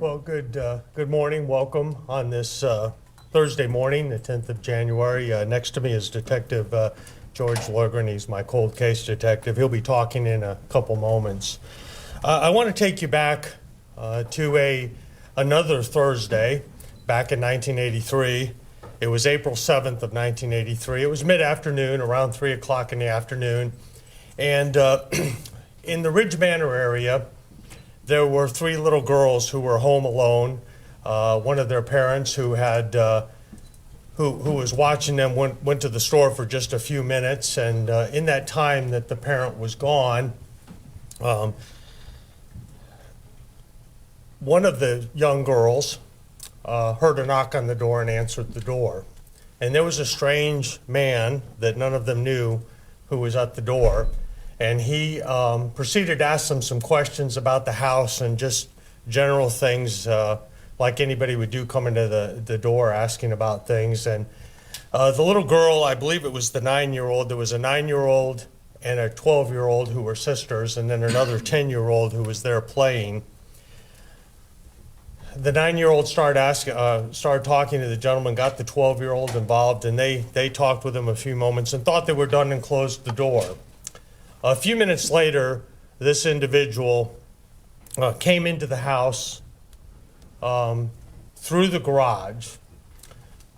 Well, good morning. Welcome on this Thursday morning, the 10th of January. Next to me is Detective George Lundgren. He's my cold case detective. He'll be talking in a couple moments. I want to take you back to another Thursday back in 1983. It was April 7th of 1983. It was mid-afternoon, around 3 o'clock in the afternoon. And in the Ridge Manor area, there were three little girls who were home alone. One of their parents who had who was watching them went to the store for just a few minutes, and in that time that the parent was gone, one of the young girls heard a knock on the door and answered the door. And there was a strange man that none of them knew who was at the door. And he proceeded to ask them some questions about the house and just general things like anybody would do coming to the door asking about things. And the little girl, I believe it was the 9-year-old, there was a 9-year-old and a 12-year-old who were sisters, and then another 10-year-old who was there playing. The 9-year-old started talking to the gentleman, got the 12-year-old involved, and they talked with him a few moments and thought they were done and closed the door. A few minutes later, this individual came into the house through the garage.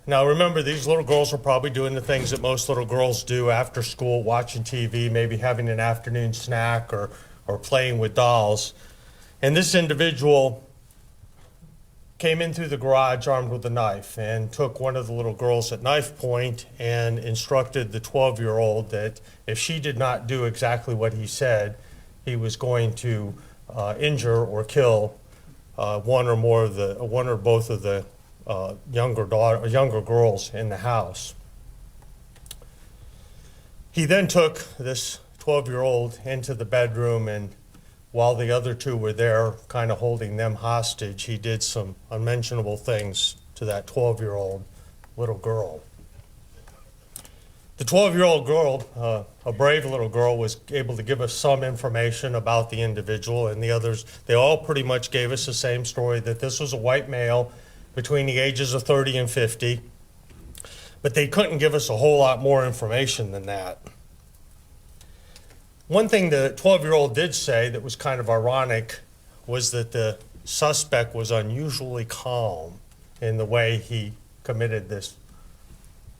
Now remember, these little girls were probably doing the things that most little girls do after school, watching TV, maybe having an afternoon snack or playing with dolls. And this individual came in through the garage armed with a knife and took one of the little girls at knife point and instructed the 12-year-old that if she did not do exactly what he said, he was going to injure or kill one or both of the younger girls in the house. He then took this 12-year-old into the bedroom, and while the other two were there kind of holding them hostage, he did some unmentionable things to that 12-year-old little girl. The 12-year-old girl, a brave little girl, was able to give us some information about the individual, and the others, they all pretty much gave us the same story, that this was a white male between the ages of 30 and 50, but they couldn't give us a whole lot more information than that. One thing the 12-year-old did say that was kind of ironic was that the suspect was unusually calm in the way he committed this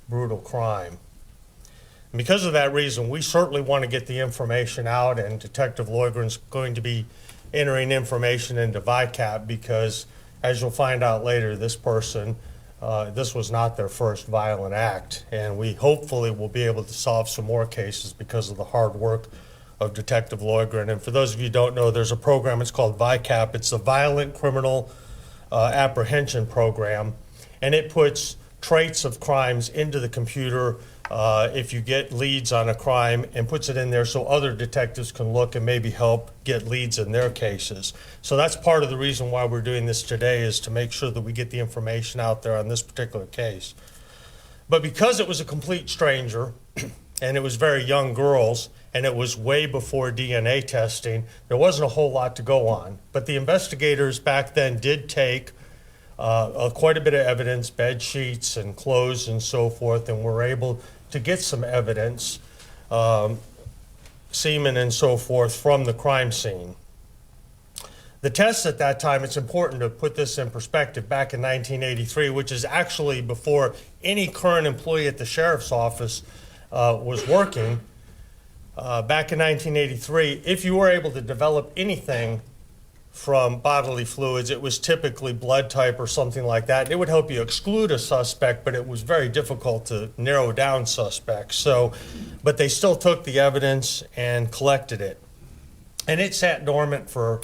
brutal crime. And because of that reason, we certainly want to get the information out, and Detective Lundgren's going to be entering information into VICAP because, as you'll find out later, this person, this was not their first violent act, and we hopefully will be able to solve some more cases because of the hard work of Detective Lundgren. And for those of you who don't know, there's a program, it's called VICAP. It's the Violent Criminal Apprehension Program, and it puts traits of crimes into the computer if you get leads on a crime, and puts it in there so other detectives can look and maybe help get leads in their cases. So that's part of the reason why we're doing this today, is to make sure that we get the information out there on this particular case. But because it was a complete stranger, and it was very young girls, and it was way before DNA testing, there wasn't a whole lot to go on. But the investigators back then did take quite a bit of evidence, bed sheets and clothes and so forth, and were able to get some evidence, semen and so forth, from the crime scene. The tests at that time, it's important to put this in perspective, back in 1983, which is actually before any current employee at the sheriff's office was working, back in 1983, if you were able to develop anything from bodily fluids, it was typically blood type or something like that. It would help you exclude a suspect, but it was very difficult to narrow down suspects. So, but they still took the evidence and collected it. And it sat dormant for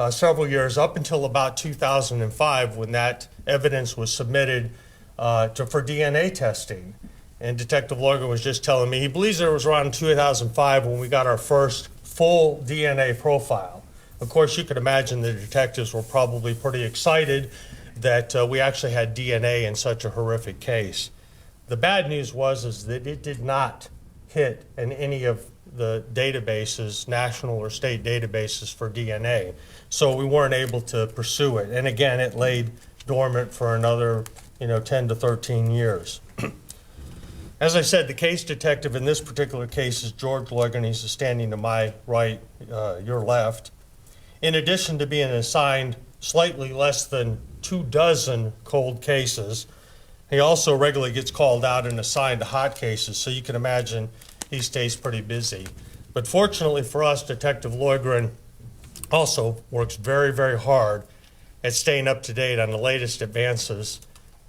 several years, up until about 2005, when that evidence was submitted for DNA testing. And Detective Lundgren was just telling me, he believes it was around 2005 when we got our first full DNA profile. Of course, you could imagine the detectives were probably pretty excited that we actually had DNA in such a horrific case. The bad news was that it did not hit in any of the databases, national or state databases for DNA. So we weren't able to pursue it. And again, it laid dormant for another, 10 to 13 years. As I said, the case detective in this particular case is George Lundgren. He's standing to my right, your left. In addition to being assigned slightly less than 24 cold cases, he also regularly gets called out and assigned to hot cases, so you can imagine he stays pretty busy. But fortunately for us, Detective Lundgren also works very, very hard at staying up to date on the latest advances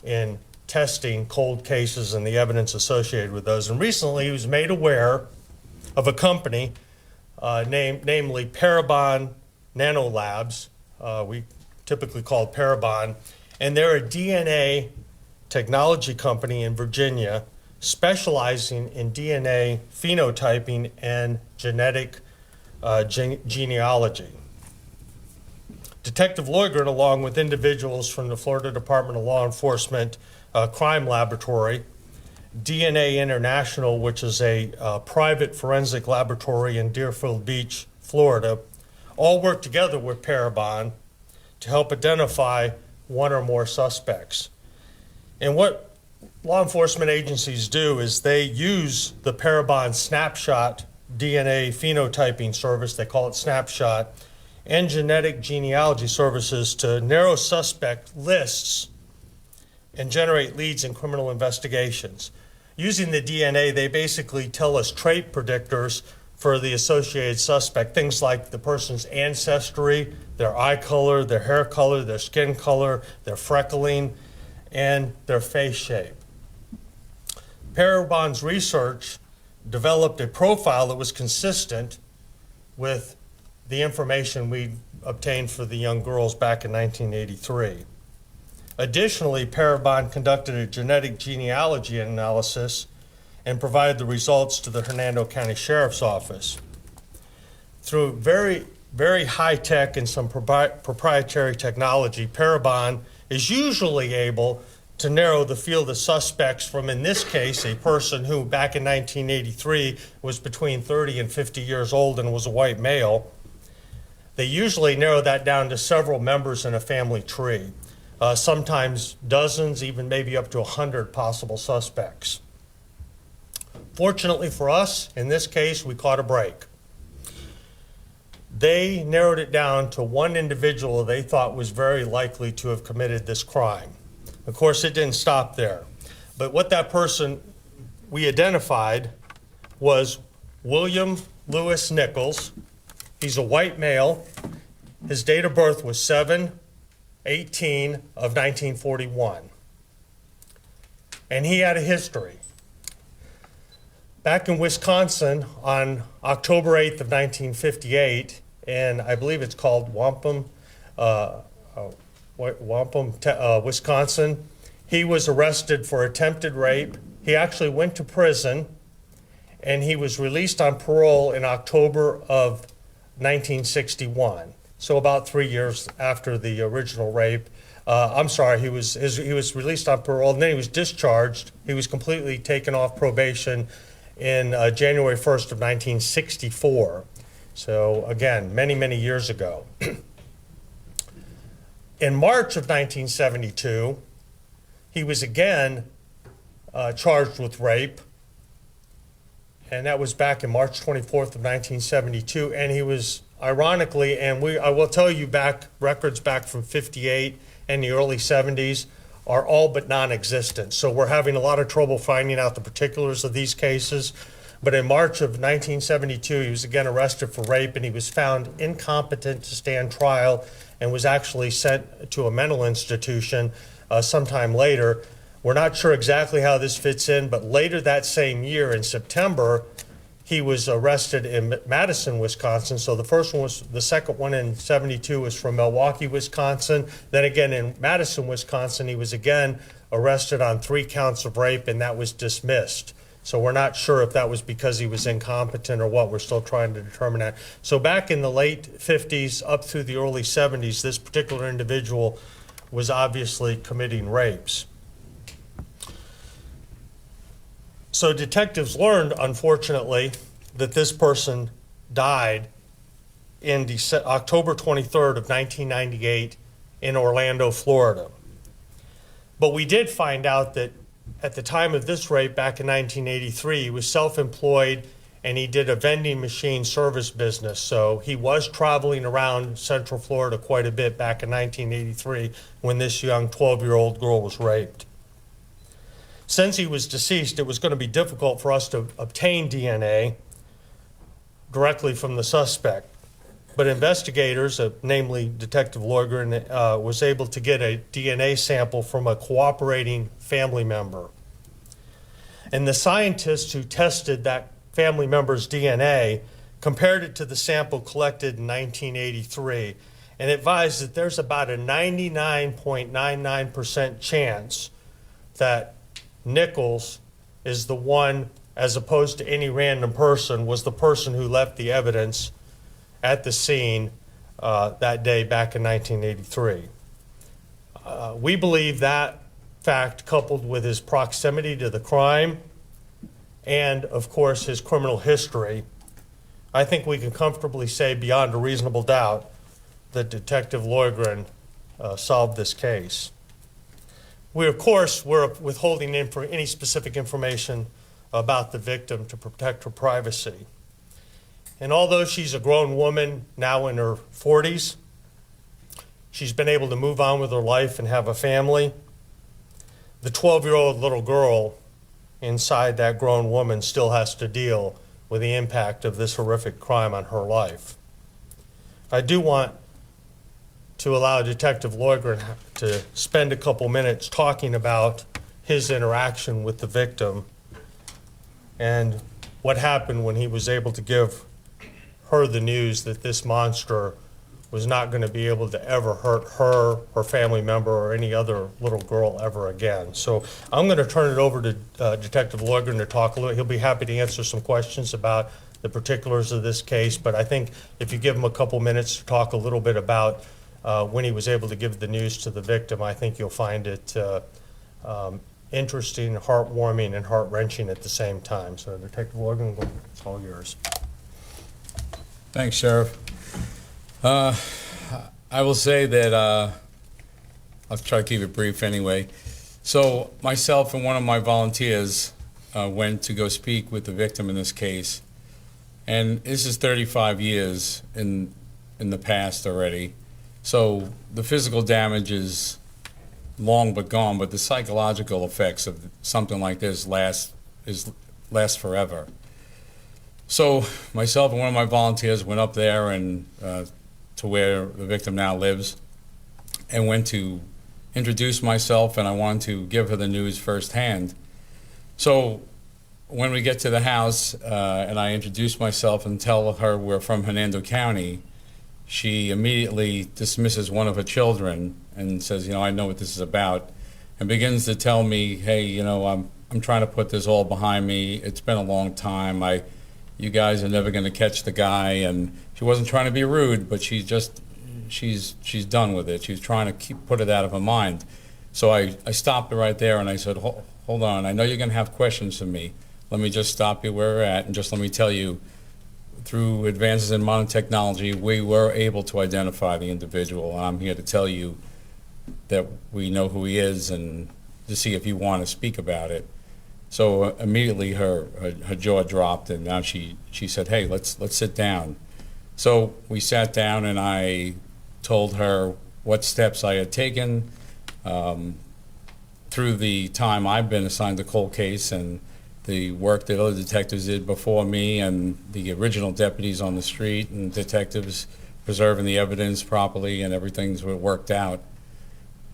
in testing cold cases and the evidence associated with those. And recently he was made aware of a company, namely Parabon Nanolabs, we typically call it Parabon, and they're a DNA technology company in Virginia specializing in DNA phenotyping and genetic genealogy. Detective Lundgren, along with individuals from the Florida Department of Law Enforcement Crime Laboratory, DNA International, which is a private forensic laboratory in Deerfield Beach, Florida, all work together with Parabon to help identify one or more suspects. And what law enforcement agencies do is they use the Parabon Snapshot DNA phenotyping service, they call it Snapshot, and genetic genealogy services to narrow suspect lists and generate leads in criminal investigations. Using the DNA, they basically tell us trait predictors for the associated suspect, things like the person's ancestry, their eye color, their hair color, their skin color, their freckling, and their face shape. Parabon's research developed a profile that was consistent with the information we obtained for the young girls back in 1983. Additionally, Parabon conducted a genetic genealogy analysis and provided the results to the Hernando County Sheriff's Office. Through very, very high-tech and some proprietary technology, Parabon is usually able to narrow the field of suspects from, in this case, a person who back in 1983 was between 30 and 50 years old and was a white male. They usually narrow that down to several members in a family tree, sometimes dozens, even maybe up to 100 possible suspects. Fortunately for us, in this case, we caught a break. They narrowed it down to one individual they thought was very likely to have committed this crime. Of course, it didn't stop there. But what that person we identified was William Lewis Nichols. He's a white male. His date of birth was 7/18 of 1941. And he had a history. Back in Wisconsin on October 8th of 1958, and I believe it's called Wampum, Wisconsin, he was arrested for attempted rape. He actually went to prison, and he was released on parole in October of 1961. So about 3 years after the original rape. He was released on parole, and then he was discharged. He was completely taken off probation in January 1st of 1964. So again, many, many years ago. In March of 1972, he was again charged with rape, and that was back in March 24th of 1972, and he was ironically, and I will tell you records back from 58 and the early 70s are all but non-existent. So we're having a lot of trouble finding out the particulars of these cases. But in March of 1972, he was again arrested for rape, and he was found incompetent to stand trial and was actually sent to a mental institution sometime later. We're not sure exactly how this fits in, but later that same year in September, he was arrested in Madison, Wisconsin. So the second one in 72 was from Milwaukee, Wisconsin. Then again in Madison, Wisconsin, he was again arrested on 3 counts of rape, and that was dismissed. So we're not sure if that was because he was incompetent or what. We're still trying to determine that. So back in the late 50s up through the early 70s, this particular individual was obviously committing rapes. So detectives learned, unfortunately, that this person died in October 23rd of 1998 in Orlando, Florida. But we did find out that at the time of this rape back in 1983, he was self-employed and he did a vending machine service business. So he was traveling around Central Florida quite a bit back in 1983 when this young 12-year-old girl was raped. Since he was deceased, it was going to be difficult for us to obtain DNA directly from the suspect. But investigators, namely Detective Lundgren, was able to get a DNA sample from a cooperating family member. And the scientists who tested that family member's DNA compared it to the sample collected in 1983 and advised that there's about a 99.99% chance that Nichols is the one, as opposed to any random person, was the person who left the evidence at the scene that day back in 1983. We believe that fact, coupled with his proximity to the crime and, of course, his criminal history, I think we can comfortably say beyond a reasonable doubt that Detective Lundgren solved this case. We, of course, were withholding any specific information about the victim to protect her privacy. And although she's a grown woman now in her 40s, she's been able to move on with her life and have a family. The 12-year-old little girl inside that grown woman still has to deal with the impact of this horrific crime on her life. I do want to allow Detective Lundgren to spend a couple minutes talking about his interaction with the victim and what happened when he was able to give her the news that this monster was not going to be able to ever hurt her, her family member, or any other little girl ever again. So I'm going to turn it over to Detective Lundgren to talk a little. He'll be happy to answer some questions about the particulars of this case, but I think if you give him a couple minutes to talk a little bit about when he was able to give the news to the victim, I think you'll find it interesting, heartwarming, and heart-wrenching at the same time. So Detective Lundgren, it's all yours. Thanks, Sheriff. I will say that I'll try to keep it brief anyway. So myself and one of my volunteers went to go speak with the victim in this case, and this is 35 years in the past already. So the physical damage is long but gone, but the psychological effects of something like this last forever. So myself and one of my volunteers went up there and to where the victim now lives, and went to introduce myself, and I wanted to give her the news firsthand. So when we get to the house and I introduce myself and tell her we're from Hernando County, she immediately dismisses one of her children and says, I know what this is about, and begins to tell me, hey, I'm trying to put this all behind me. It's been a long time. You guys are never going to catch the guy. And she wasn't trying to be rude, but she's done with it. She's trying to put it out of her mind. So I stopped her right there and I said, hold on, I know you're going to have questions for me. Let me just stop you where we're at and just let me tell you, through advances in modern technology, we were able to identify the individual. And I'm here to tell you that we know who he is and to see if you want to speak about it. So immediately her jaw dropped, and now she said, hey, let's sit down. So we sat down and I told her what steps I had taken through the time I've been assigned the cold case and the work that other detectives did before me and the original deputies on the street and detectives preserving the evidence properly and everything's worked out.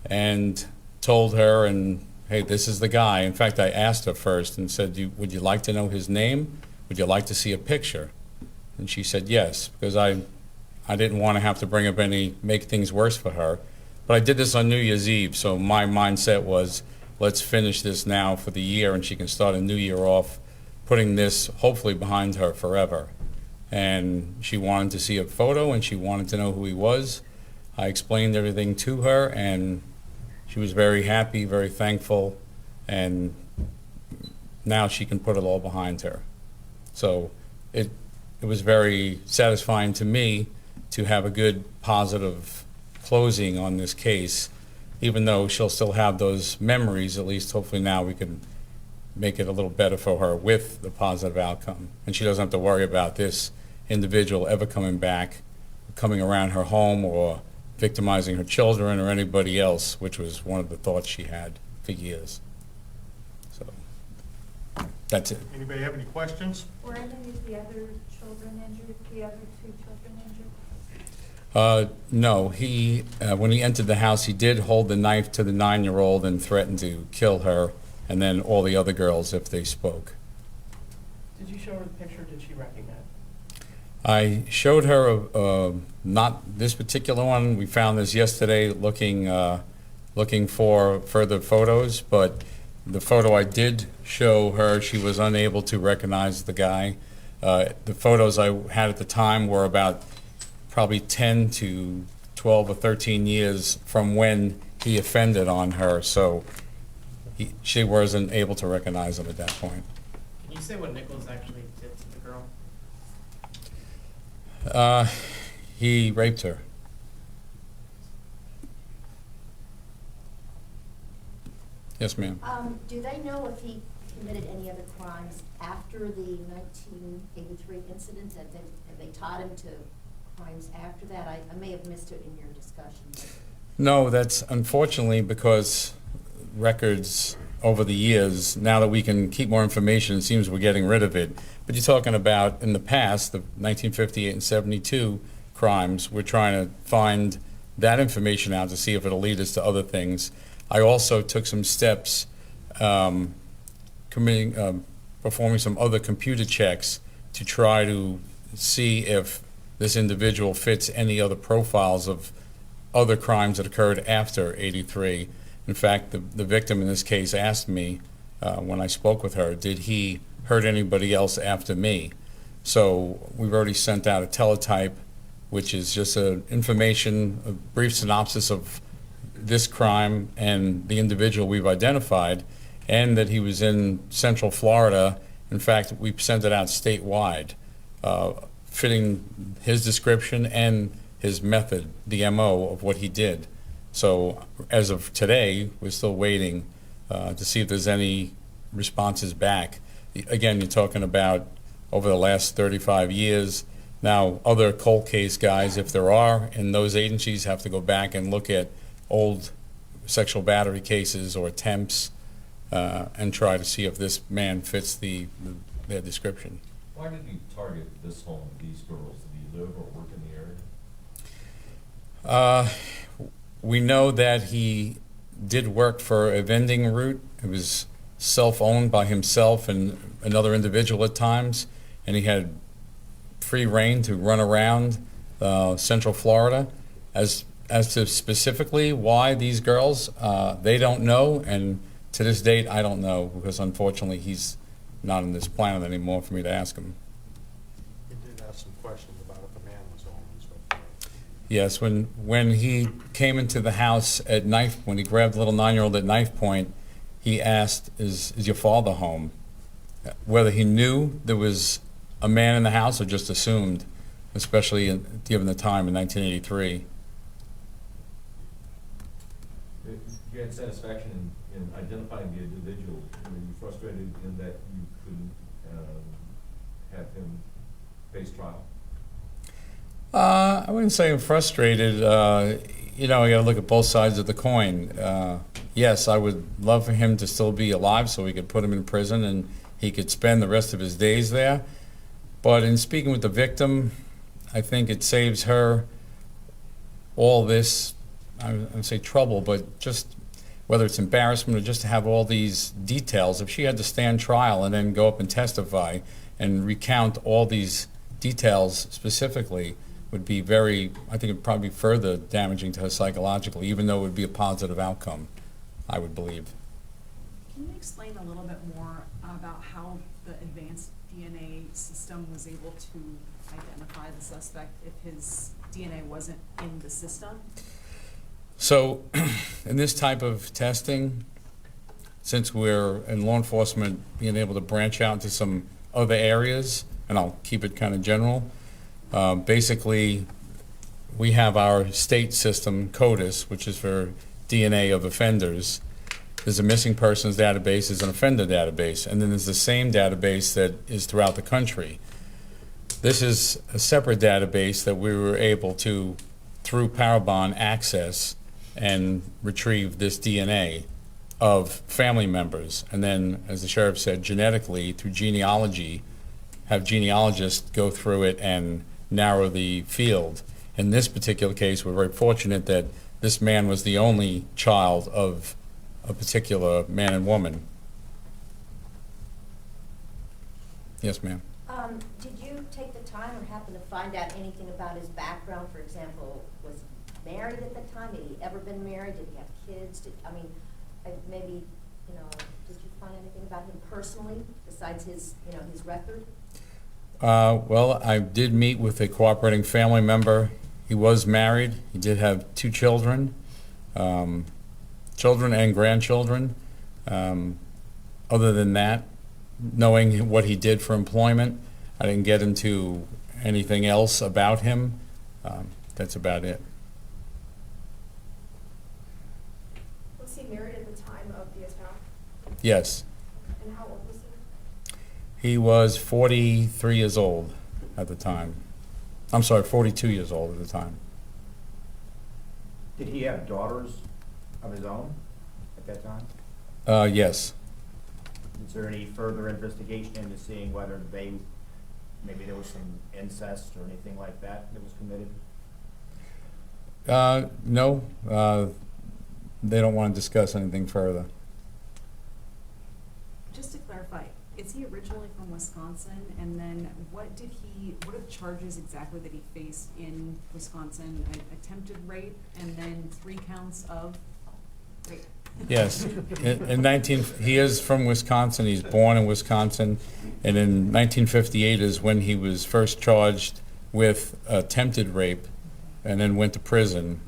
And told her, and hey, this is the guy. In fact, I asked her first and said, would you like to know his name? Would you like to see a picture? And she said yes, because I didn't want to have to bring up make things worse for her. But I did this on New Year's Eve, so my mindset was, let's finish this now for the year and she can start a new year off putting this hopefully behind her forever. And she wanted to see a photo and she wanted to know who he was. I explained everything to her and she was very happy, very thankful, and now she can put it all behind her. So it was very satisfying to me to have a good, positive closing on this case, even though she'll still have those memories. At least hopefully now we can make it a little better for her with the positive outcome. And she doesn't have to worry about this individual ever coming back, coming around her home or victimizing her children or anybody else, which was one of the thoughts she had for years. So that's it. Anybody have any questions? Were any of the other children injured, the other two children injured? No, he, when he entered the house, he did hold the knife to the 9-year-old and threatened to kill her, and then all the other girls if they spoke. Did you show her the picture? Did she recognize? I showed her, not this particular one. We found this yesterday looking for further photos, but the photo I did show her, she was unable to recognize the guy. The photos I had at the time were about probably 10 to 12 or 13 years from when he offended on her, so she wasn't able to recognize him at that point. Can you say what Nichols actually did to the girl? He raped her. Yes, ma'am. Do they know if he committed any other crimes after the 1983 incident? Have they taught him to crimes after that? I may have missed it in your discussion. No, that's unfortunately because records over the years, now that we can keep more information, it seems we're getting rid of it. But you're talking about in the past, the 1958 and 72 crimes, we're trying to find that information out to see if it'll lead us to other things. I also took some steps performing some other computer checks to try to see if this individual fits any other profiles of other crimes that occurred after '83. In fact, the victim in this case asked me when I spoke with her, did he hurt anybody else after me? So we've already sent out a teletype, which is just a brief synopsis of this crime and the individual we've identified, and that he was in Central Florida. In fact, we sent it out statewide, fitting his description and his method, the MO of what he did. So as of today, we're still waiting to see if there's any responses back. Again, you're talking about over the last 35 years. Now, other cold case guys, if there are, in those agencies have to go back and look at old sexual battery cases or attempts and try to see if this man fits their description. Why did he target this home, these girls? Did he live or work in the area? We know that he did work for a vending route. It was self-owned by himself and another individual at times, and he had free reign to run around Central Florida. As to specifically why these girls, they don't know, and to this date I don't know, because unfortunately he's not on this planet anymore for me to ask him. You did ask some questions about if the man was home and so forth. Yes, when he came into the house at knife, when he grabbed the little 9-year-old at knife point, he asked, is your father home? Whether he knew there was a man in the house or just assumed, especially given the time in 1983. You had satisfaction in identifying the individual. Were you frustrated in that you couldn't have him face trial? I wouldn't say I'm frustrated. You know, you got to look at both sides of the coin. Yes, I would love for him to still be alive so we could put him in prison and he could spend the rest of his days there. But in speaking with the victim, I think it saves her all this, I would say trouble, but just whether it's embarrassment or just to have all these details. If she had to stand trial and then go up and testify and recount all these details specifically, would be very, I think it would probably be further damaging to her psychologically, even though it would be a positive outcome, I would believe. Can you explain a little bit more about how the advanced DNA system was able to identify the suspect if his DNA wasn't in the system? So in this type of testing, since we're in law enforcement being able to branch out to some other areas, and I'll keep it kind of general. Basically, we have our state system, CODIS, which is for DNA of offenders. There's a missing persons database, there's an offender database, and then there's the same database that is throughout the country. This is a separate database that we were able to, through Parabon, access and retrieve this DNA of family members. And then, as the sheriff said, genetically, through genealogy, have genealogists go through it and narrow the field. In this particular case, we're very fortunate that this man was the only child of a particular man and woman. Yes, ma'am. Did you take the time or happen to find out anything about his background? For example, was he married at the time? Had he ever been married? Did he have kids? Maybe, did you find anything about him personally besides his, his record? Well, I did meet with a cooperating family member. He was married. He did have 2 children, children and grandchildren. Other than that, knowing what he did for employment, I didn't get into anything else about him. That's about it. Was he married at the time of the attack? Yes. And how old was he? He was 43 years old at the time. I'm sorry, 42 years old at the time. Did he have daughters of his own at that time? Yes. Is there any further investigation into seeing whether maybe there was some incest or anything like that was committed? No, they don't want to discuss anything further. Just to clarify, is he originally from Wisconsin? And then what are the charges exactly that he faced in Wisconsin? Attempted rape and then 3 counts of rape? Yes, he is from Wisconsin. He's born in Wisconsin, and in 1958 is when he was first charged with attempted rape, and then went to prison.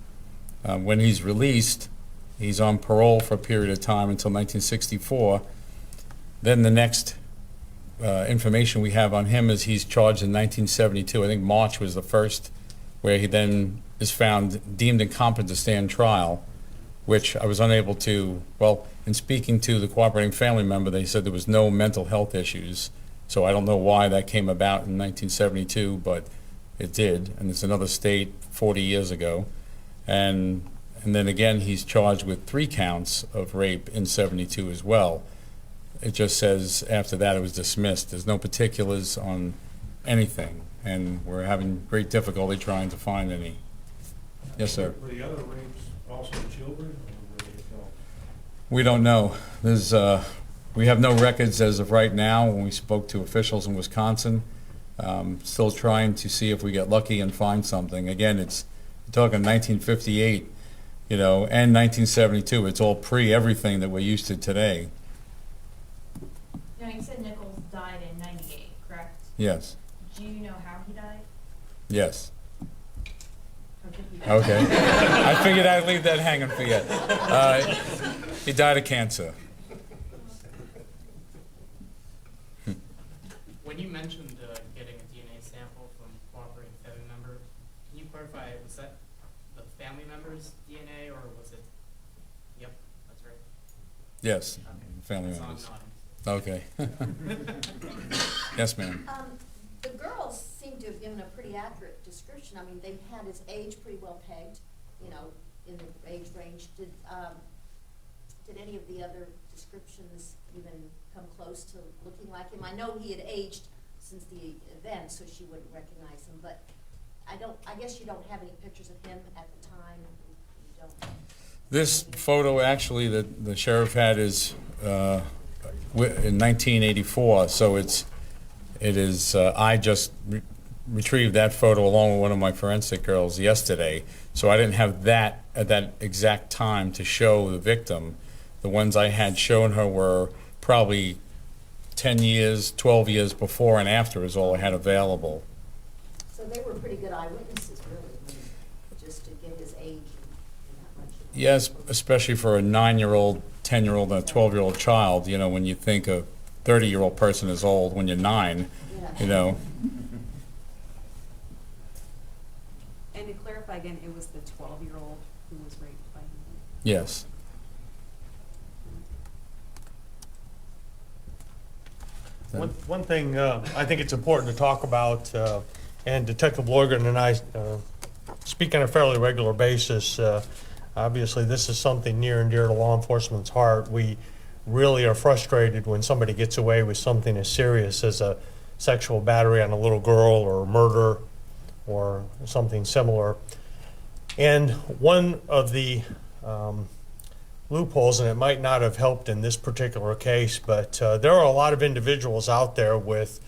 When he's released, he's on parole for a period of time until 1964. Then the next information we have on him is he's charged in 1972. I think March was the first, where he then is found deemed incompetent to stand trial, which I was unable to, well, in speaking to the cooperating family member, they said there was no mental health issues. So I don't know why that came about in 1972, but it did, and it's another state 40 years ago. And then again, he's charged with 3 counts of rape in 72 as well. It just says after that it was dismissed. There's no particulars on anything, and we're having great difficulty trying to find any. Yes, sir. Were the other rapes also children, or were they adults? We don't know. We have no records as of right now. When we spoke to officials in Wisconsin, still trying to see if we get lucky and find something. Again, we're talking 1958, and 1972. It's all pre-everything that we're used to today. Now, you said Nichols died in 98, correct? Yes. Do you know how he died? Yes. Or did he die? Okay. I figured I'd leave that hanging for you. He died of cancer. When you mentioned getting a DNA sample from cooperating family member, can you clarify, was that the family member's DNA or was it? Yep, that's right. Yes. Okay. Family So I'm members. nodding. Okay. Yes, ma'am. The girls seem to have given a pretty accurate description. I mean, they had his age pretty well pegged, in the age range. Did any of the other descriptions even come close to looking like him? I know he had aged since the event, so she wouldn't recognize him, but I guess you don't have any pictures of him at the time. You don't. This photo, actually, that the sheriff had is in 1984, so it is. I just retrieved that photo along with one of my forensic girls yesterday, so I didn't have that at that exact time to show the victim. The ones I had shown her were probably 10 years, 12 years before and after is all I had available. So they were pretty good eyewitnesses, really, just to get his age and that much. Yes, especially for a 9-year-old, 10-year-old, and a 12-year-old child. When you think a 30-year-old person is old when you're 9, Yeah. you know. And to clarify again, it was the 12-year-old who was raped by him? Yes. One thing I think it's important to talk about, and Detective Lundgren and I speak on a fairly regular basis. Obviously, this is something near and dear to law enforcement's heart. We really are frustrated when somebody gets away with something as serious as a sexual battery on a little girl or murder or something similar. And one of the loopholes, and it might not have helped in this particular case, but there are a lot of individuals out there with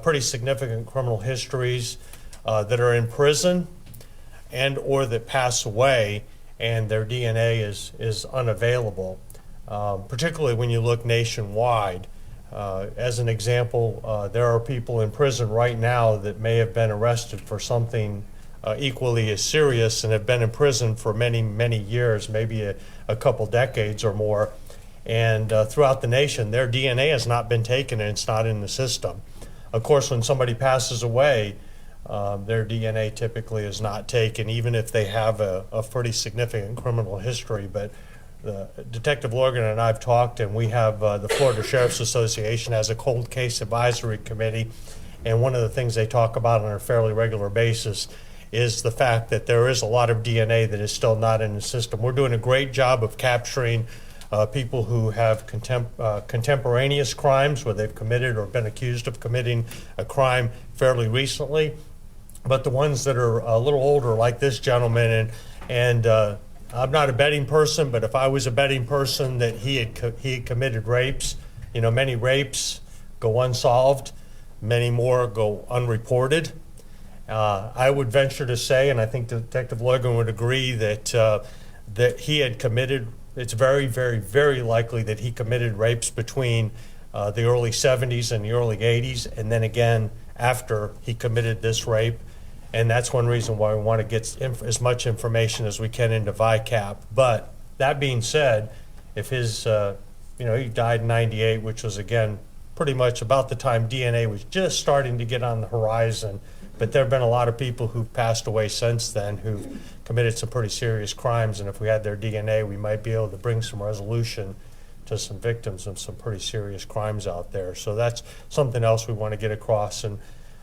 pretty significant criminal histories that are in prison and or that pass away and their DNA is unavailable, particularly when you look nationwide. As an example, there are people in prison right now that may have been arrested for something equally as serious and have been in prison for many, many years, maybe a couple decades or more. And throughout the nation, their DNA has not been taken and it's not in the system. Of course, when somebody passes away, their DNA typically is not taken, even if they have a pretty significant criminal history. But Detective Lundgren and I have talked, and we have the Florida Sheriff's Association has a cold case advisory committee. And one of the things they talk about on a fairly regular basis is the fact that there is a lot of DNA that is still not in the system. We're doing a great job of capturing people who have contemporaneous crimes where they've committed or been accused of committing a crime fairly recently. But the ones that are a little older, like this gentleman, and I'm not a betting person, but if I was a betting person that he had committed rapes, you know, many rapes go unsolved, many more go unreported. I would venture to say, and I think Detective Lundgren would agree, that he had committed, it's very, very, very likely that he committed rapes between the early 70s and the early 80s, and then again after he committed this rape. And that's one reason why we want to get as much information as we can into VICAP. But that being said, if his, he died in '98, which was again pretty much about the time DNA was just starting to get on the horizon. But there have been a lot of people who've passed away since then who've committed some pretty serious crimes. And if we had their DNA, we might be able to bring some resolution to some victims of some pretty serious crimes out there. So that's something else we want to get across. And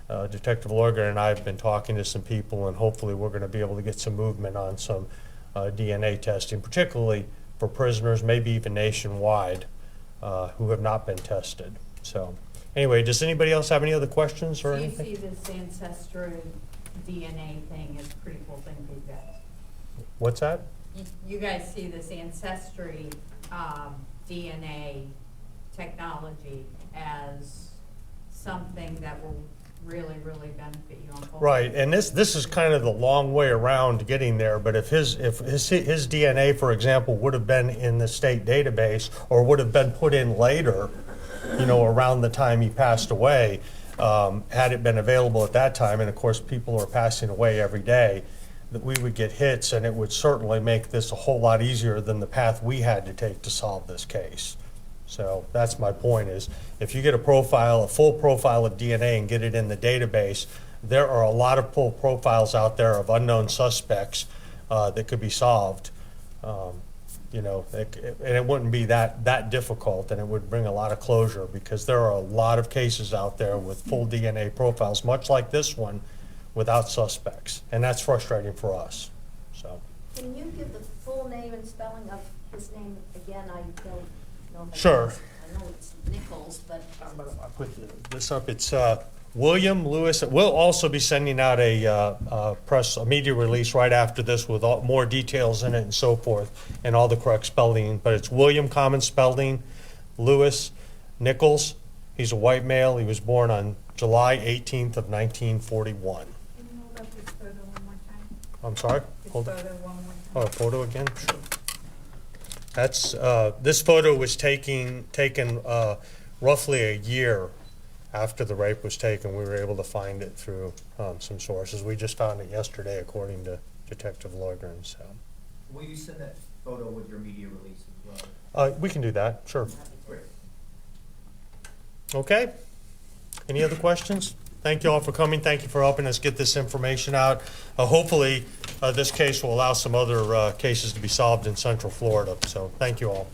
Detective Lundgren and I have been talking to some people, and hopefully we're going to be able to get some movement on some DNA testing, particularly for prisoners, maybe even nationwide, who have not been tested. So anyway, does anybody else have any other questions or anything? So you see this ancestry DNA thing as a pretty cool thing for you guys? What's that? You guys see this ancestry DNA technology as something that will really, really benefit you on both? Right, and this is kind of the long way around getting there. But if his DNA, for example, would have been in the state database or would have been put in later, around the time he passed away, had it been available at that time, and of course people are passing away every day, that we would get hits, and it would certainly make this a whole lot easier than the path we had to take to solve this case. So that's my point, is if you get a full profile of DNA and get it in the database, there are a lot of full profiles out there of unknown suspects that could be solved. And it wouldn't be that difficult, and it would bring a lot of closure, because there are a lot of cases out there with full DNA profiles, much like this one, without suspects, and that's frustrating for us. So. Can you give the full name and spelling of his name again? I don't know. If Sure. I know it's Nichols, but. I'll put this up. It's William Lewis. We'll also be sending out a media release right after this with more details in it and so forth, and all the correct spelling. But it's William, common spelling, Lewis, Nichols. He's a white male. He was born on July 18th of 1941. Can you hold up this photo one more time? I'm sorry? This Hold photo on. one more time. Oh, a photo again? Sure. That's, this photo was taken roughly a year after the rape was taken. We were able to find it through some sources. We just found it yesterday, according to Detective Lundgren. So. Will you send that photo with your media release as well? We can do that, sure. Great. Okay. Any other questions? Thank you all for coming. Thank you for helping us get this information out. Hopefully, this case will allow some other cases to be solved in Central Florida. So thank you all.